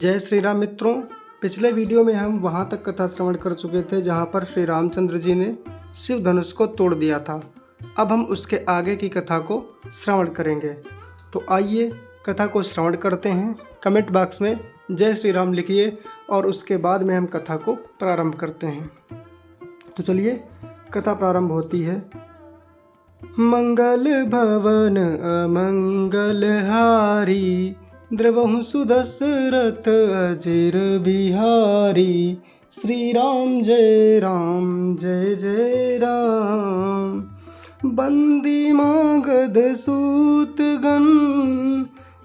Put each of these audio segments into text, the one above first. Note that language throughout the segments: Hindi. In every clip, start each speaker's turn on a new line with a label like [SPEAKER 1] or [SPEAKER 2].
[SPEAKER 1] जय श्री राम मित्रों। पिछले वीडियो में हम वहाँ तक कथा श्रवण कर चुके थे जहाँ पर श्री रामचंद्र जी ने शिव धनुष को तोड़ दिया था। अब हम उसके आगे की कथा को श्रवण करेंगे। तो आइए कथा को श्रवण करते हैं। कमेंट बॉक्स में जय श्री राम लिखिए और उसके बाद में हम कथा को प्रारंभ करते हैं। तो चलिए कथा प्रारंभ होती है। मंगल भवन अमंगल हारी, द्रवहु सुदशरथ अजिर बिहारी। श्री राम जय जय राम। बंदी मागध सूतगण,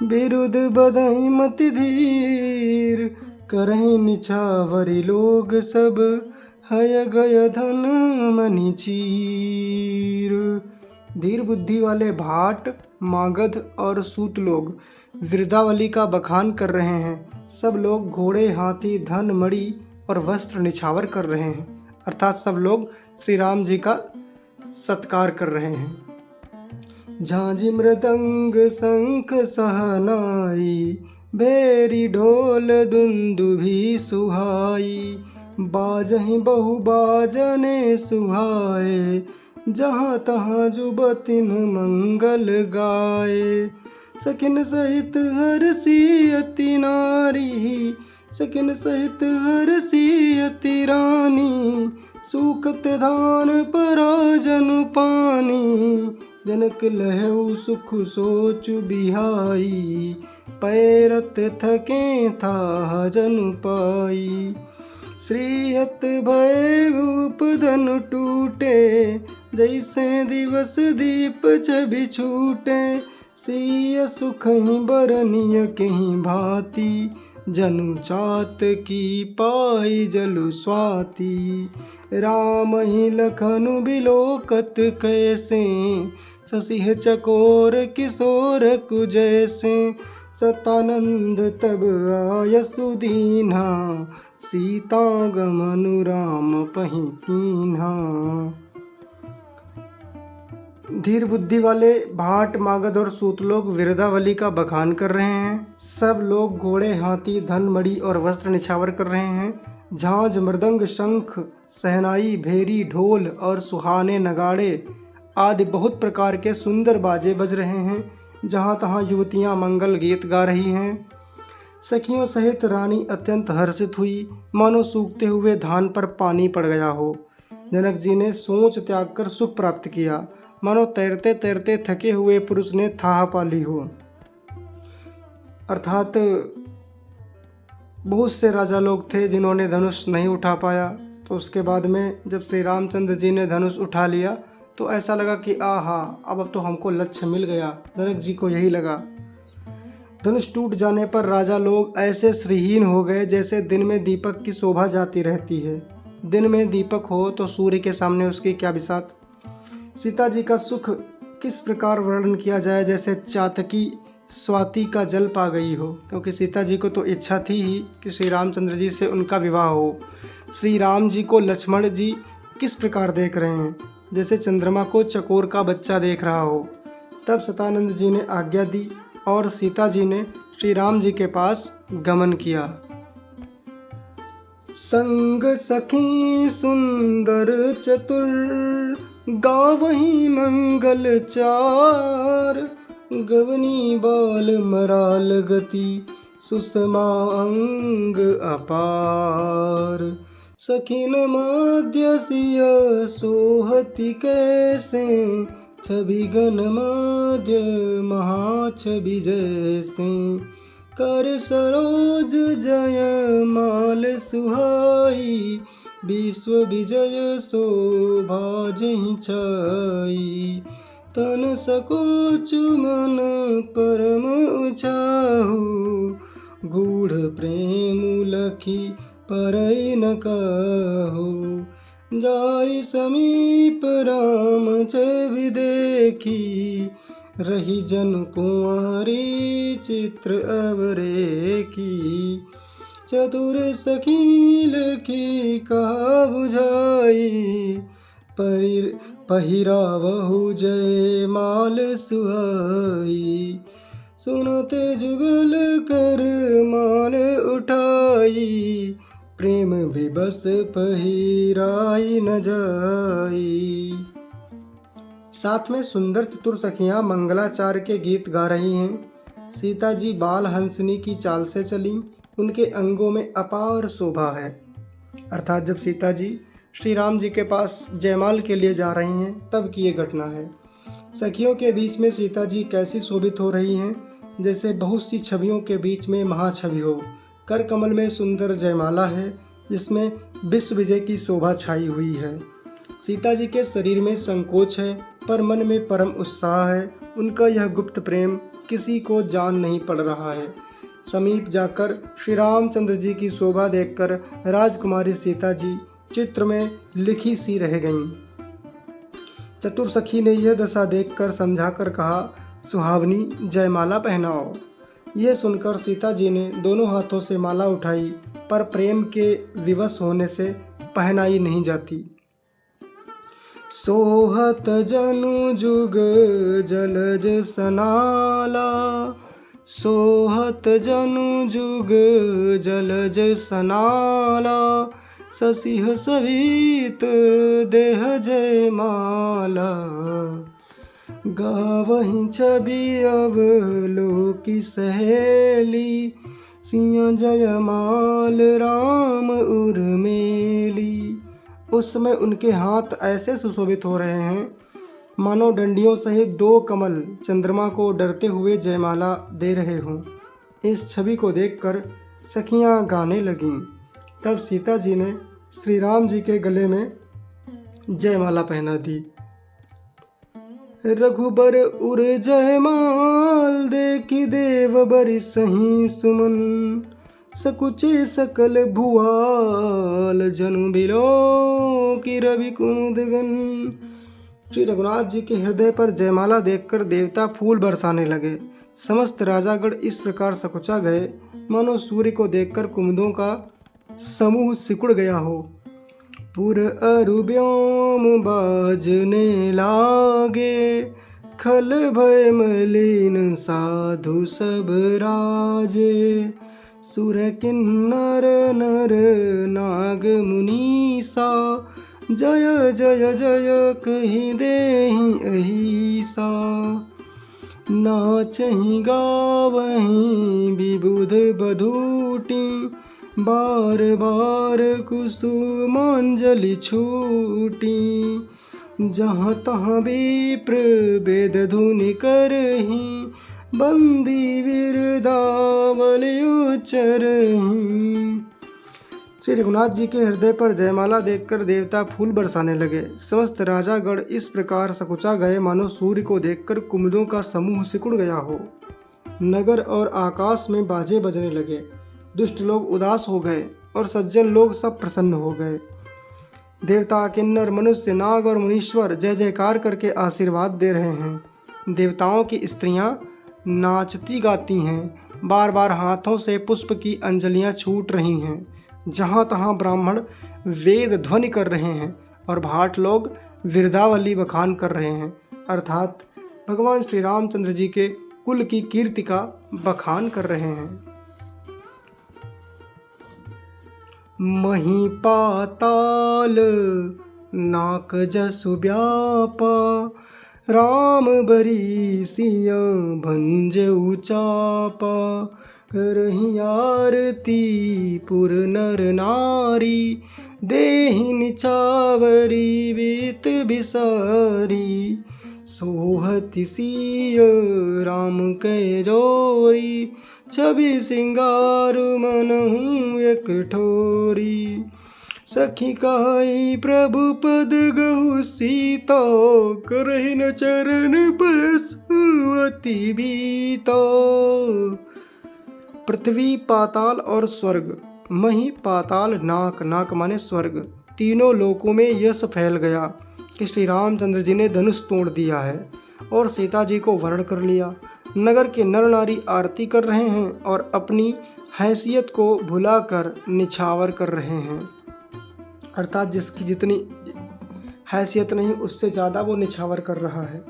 [SPEAKER 1] बिरुद बधई मति धीर। करहि निछावरी लोग सब, हय गय धन मनि चीर। धीर बुद्धि वाले भाट, मागध और सूत लोग वीरदावली का बखान कर रहे हैं। सब लोग घोड़े, हाथी, धन, मणि और वस्त्र निछावर कर रहे हैं, अर्थात सब लोग श्री राम जी का सत्कार कर रहे हैं। झांझी मृदंग शंख सहनाई, भेरी ढोल दुंदुभी सुहाई। बाजहि बहु बाजने सुहाए, जहाँ तहाँ जुबतिन मंगल गाए। सखिन सहित हरसी अति नारी, सखिन सहित हरसी अति रानी। सूखत धान पराजन पानी, जनक लहु सुख सोच बिहाई। पैरत थके था जन पाई, श्रीहत भय भूप धनु टूटे। जैसे दिवस दीप छवि छूटे, सिय सुख ही बरनिय कहीं भांति। जनु चात की पाई जलु स्वाति। राम ही लखनु बिलोकत कैसे, शशिह चकोर किशोर कुजैसे। सतानंद तब आय सुदीन्हा, सीता गमनु राम पहि कीन्हा। धीर बुद्धि वाले भाट, मागध और सूत लोग वीरदावली का बखान कर रहे हैं। सब लोग घोड़े, हाथी, धन, मणि और वस्त्र निछावर कर रहे हैं। झांझ, मृदंग, शंख, सहनाई, भेरी, ढोल और सुहाने नगाड़े आदि बहुत प्रकार के सुंदर बाजे बज रहे हैं। जहाँ तहाँ युवतियाँ मंगल गीत गा रही हैं। सखियों सहित रानी अत्यंत हर्षित हुई, मानो सूखते हुए धान पर पानी पड़ गया हो। जनक जी ने सोच त्याग कर सुख प्राप्त किया, मानो तैरते तैरते थके हुए पुरुष ने थाह पा ली हो। अर्थात बहुत से राजा लोग थे जिन्होंने धनुष नहीं उठा पाया, तो उसके बाद में जब श्री रामचंद्र जी ने धनुष उठा लिया तो ऐसा लगा कि आहा, अब तो हमको लक्ष्य मिल गया। जनक जी को यही लगा। धनुष टूट जाने पर राजा लोग ऐसे श्रीहीन हो गए जैसे दिन में दीपक की शोभा जाती रहती है। दिन में दीपक हो तो सूर्य के सामने उसकी क्या बिसात। सीता जी का सुख किस प्रकार वर्णन किया जाए, जैसे चातकी स्वाति का जल पा गई हो, क्योंकि सीता जी को तो इच्छा थी ही कि श्री रामचंद्र जी से उनका विवाह हो। श्री राम जी को लक्ष्मण जी किस प्रकार देख रहे हैं, जैसे चंद्रमा को चकोर का बच्चा देख रहा हो। तब सतानंद जी ने आज्ञा दी और सीता जी ने श्री राम जी के पास गमन किया। संग सखी सुंदर चतुर, गावहीं मंगल चार। गवनी बाल मराल गति, सुषमा अंग अपार। सखिन माध्य सिय सोहति कैसे, छवि गण माध्य महाछवि जैसे। कर सरोज जय माल सुहाई, विश्व विजय शोभा जहि छाई। तन सकोच मन परम उछाहु, गूढ़ प्रेम लखी परई न कहु। जाई समीप राम छवि देखी, रही जन कुंवारी चित्र अवरेखी। चतुर सखी लखी कहा बुझाई, पहिरावहु जय माल सुहाई। सुनते जुगल कर मान उठाई, प्रेम भी बस पहिराई न जाई। साथ में सुंदर चतुर सखियां मंगलाचार्य के गीत गा रही हैं। सीता जी बाल हंसनी की चाल से चली, उनके अंगों में अपार शोभा है। अर्थात जब सीता जी श्री राम जी के पास जयमाल के लिए जा रही हैं तब की ये घटना है। सखियों के बीच में सीता जी कैसी शोभित हो रही हैं, जैसे बहुत सी छवियों के बीच में महाछवि हो। कर कमल में सुंदर जयमाला है जिसमें विश्व विजय की शोभा छाई हुई है। सीता जी के शरीर में संकोच है पर मन में परम उत्साह है। उनका यह गुप्त प्रेम किसी को जान नहीं पड़ रहा है। समीप जाकर श्री रामचंद्र जी की शोभा देखकर राजकुमारी सीता जी चित्र में लिखी सी रह गईं। चतुर सखी ने यह दशा देखकर समझाकर कहा, सुहावनी जयमाला पहनाओ। यह सुनकर सीता जी ने दोनों हाथों से माला उठाई पर प्रेम के विवश होने से पहनाई नहीं जाती। सोहत जनु जुग जलज सनाला, सोहत जनु जुग जलज सनाला, ससिह सवित देह जयमाला, गावहीं छवि अब लोकी सहेली, सिया जयमाल राम उर्मेली। उस समय उनके हाथ ऐसे सुशोभित हो रहे हैं मानो डंडियों सहित 2 कमल चंद्रमा को डरते हुए जयमाला दे रहे हों। इस छवि को देखकर सखियां गाने लगीं। तब सीता जी ने श्री राम जी के गले में जयमाला पहना दी। रघुबर उर जयमाल देखी देव बरि सही सुमन, सकुचे सकल भुआल जनु बिलो की रवि कुमुदगन। श्री रघुनाथ जी के हृदय पर जयमाला देखकर देवता फूल बरसाने लगे। समस्त राजागण इस प्रकार सकुचा गए मानो सूर्य को देखकर कुमुदों का समूह सिकुड़ गया हो। पुर अरु व्योम बाजने लागे, खल भय मलिन साधु सब राजे, सुर किन्नर नर नाग मुनीसा, जय जय जय कहि देहि अहिसा, नाचहि गावहि विबुध बधूटी, बार बार कुसुमांजलि छूटी, जहाँ तहाँ विप्र वेद धुनि करहि, बंदी बिरदावली उच्चरहि। श्री रघुनाथ जी के हृदय पर जयमाला देखकर देवता फूल बरसाने लगे। समस्त राजागण इस प्रकार सकुचा गए मानो सूर्य को देखकर कुमुदों का समूह सिकुड़ गया हो। नगर और आकाश में बाजे बजने लगे। दुष्ट लोग उदास हो गए और सज्जन लोग सब प्रसन्न हो गए। देवता, किन्नर, मनुष्य, नाग और मुनीश्वर जय जयकार करके आशीर्वाद दे रहे हैं। देवताओं की स्त्रियां नाचती गाती हैं, बार बार हाथों से पुष्प की अंजलियां छूट रही हैं। जहाँ तहाँ ब्राह्मण वेद ध्वनि कर रहे हैं और भाट लोग विरदावली बखान कर रहे हैं, अर्थात भगवान श्री रामचंद्र जी के कुल की कीर्ति का बखान कर रहे हैं। मही पाताल नाक जसु व्यापा, राम बरी सिया भंज उचापा, करहि आरती पुर नर नारी, देहि निछावरी बीत बिसारी, सोहति सिय राम कै जोरी, छवि सिंगार मनहु एक ठोरी, सखी कहि प्रभु पद गहु सीता, करहि न चरण परसु अति बीता। पृथ्वी, पाताल और स्वर्ग, मही, पाताल, नाक, नाक माने स्वर्ग, तीनों लोकों में यश फैल गया कि श्री रामचंद्र जी ने धनुष तोड़ दिया है और सीता जी को वरण कर लिया। नगर के नर नारी आरती कर रहे हैं और अपनी हैसियत को भुलाकर निछावर कर रहे हैं, अर्थात जिसकी जितनी हैसियत नहीं उससे ज़्यादा वो निछावर कर रहा है।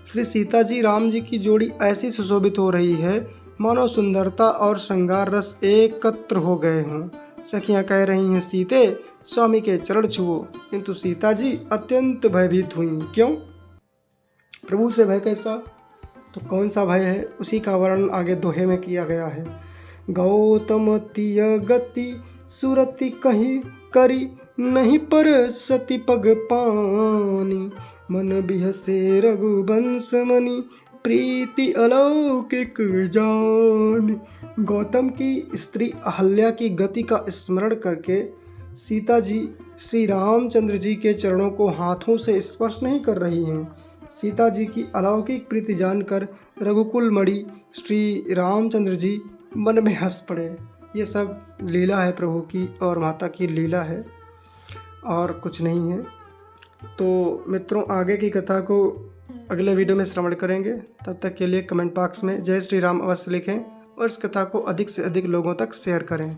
[SPEAKER 1] श्री सीता जी राम जी की जोड़ी ऐसी सुशोभित हो रही है मानो सुंदरता और श्रृंगार रस एकत्र हो गए हों। सखियां कह रही हैं, सीते स्वामी के चरण छुओ, किंतु सीता जी अत्यंत भयभीत हुई। क्यों? प्रभु से भय कैसा? तो कौन सा भय है, उसी का वर्णन आगे दोहे में किया गया है। गौतम तिय गति सुरति कहीं करी, नहीं पर सती पग पानी, मन बिहसे रघुवंश मणि, प्रीति अलौकिक जान। गौतम की स्त्री अहल्या की गति का स्मरण करके सीता जी श्री रामचंद्र जी के चरणों को हाथों से स्पर्श नहीं कर रही हैं। सीता जी की अलौकिक प्रीति जानकर रघुकुल मणि श्री रामचंद्र जी मन में हंस पड़े। ये सब लीला है प्रभु की और माता की लीला है और कुछ नहीं है। तो मित्रों, आगे की कथा को अगले वीडियो में श्रवण करेंगे। तब तक के लिए कमेंट बॉक्स में जय श्री राम अवश्य लिखें और इस कथा को अधिक से अधिक लोगों तक शेयर करें।